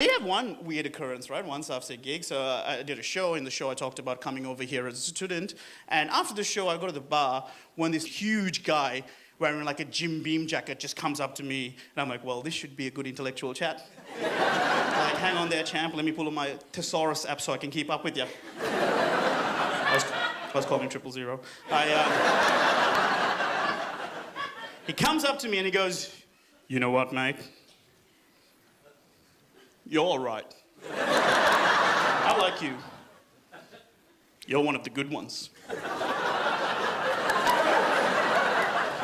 We had one weird occurrence, right? Once after a gig, so I did a show. In the show, I talked about coming over here as a student. And after the show, I go to the bar when this huge guy wearing like a Jim Beam jacket just comes up to me. And I'm like, well, this should be a good intellectual chat. Like, hang on there, champ. Let me pull up my Thesaurus app so I can keep up with you. I was calling 000. He comes up to me and he goes, you know what, mate? You're all right. I like you. You're one of the good ones.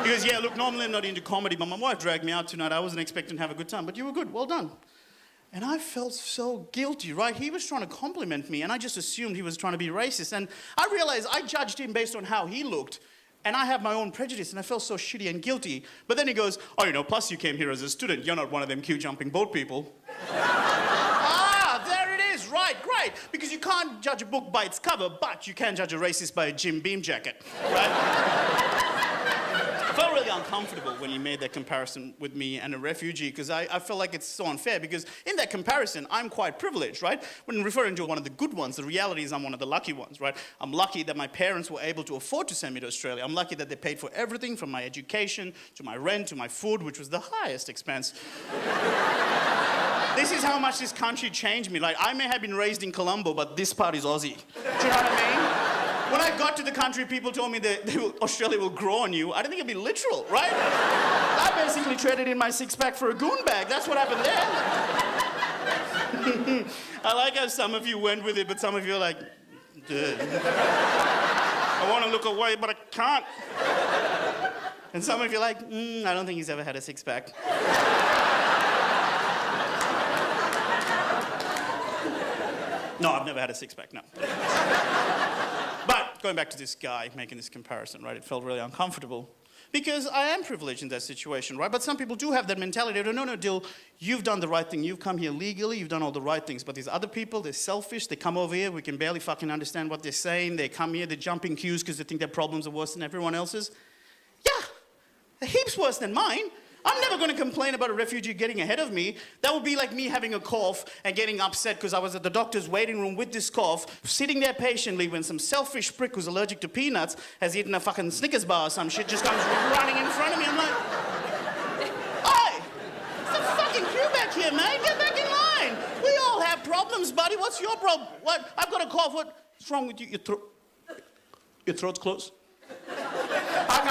He goes, yeah, look, normally I'm not into comedy, but my wife dragged me out tonight. I wasn't expecting to have a good time, but you were good. Well done. And I felt so guilty, right? He was trying to compliment me, and I just assumed he was trying to be racist. And I realized I judged him based on how he looked, and I have my own prejudice, and I felt so shitty and guilty. But then he goes, oh, you know, plus you came here as a student. You're not one of them queue-jumping boat people. There it is. Right, great. Because you can't judge a book by its cover, but you can judge a racist by a Jim Beam jacket, right? I felt really uncomfortable when he made that comparison with me and a refugee, because I felt like it's so unfair, because in that comparison, I'm quite privileged, right? When referring to one of the good ones, the reality is I'm one of the lucky ones, right? I'm lucky that my parents were able to afford to send me to Australia. I'm lucky that they paid for everything, from my education, to my rent, to my food, which was the highest expense. This is how much this country changed me. Like, I may have been raised in Colombo, but this part is Aussie. Do you know what I mean? When I got to the country, people told me that Australia will grow on you. I didn't think it'd be literal, right? I basically traded in my six-pack for a goon bag. That's what happened there. I like how some of you went with it, but some of you are like, dude. I want to look away, but I can't. And some of you are like, I don't think he's ever had a six-pack. No, I've never had a six-pack, no. But going back to this guy making this comparison, right, it felt really uncomfortable. Because I am privileged in that situation, right? But some people do have that mentality. They go, no, Dil, you've done the right thing. You've come here legally. You've done all the right things. But these other people, they're selfish. They come over here. We can barely fucking understand what they're saying. They come here. They jump in queues because they think their problems are worse than everyone else's. Yeah, they're heaps worse than mine. I'm never going to complain about a refugee getting ahead of me. That would be like me having a cough and getting upset because I was at the doctor's waiting room with this cough, sitting there patiently when some selfish prick who's allergic to peanuts has eaten a fucking Snickers bar or some shit, just comes running in front of me. I'm like, oi, it's a fucking queue back here, man. Get back in line. We all have problems, buddy. What's your problem? What? I've got a cough. What's wrong with you? Your throat's closed? I can't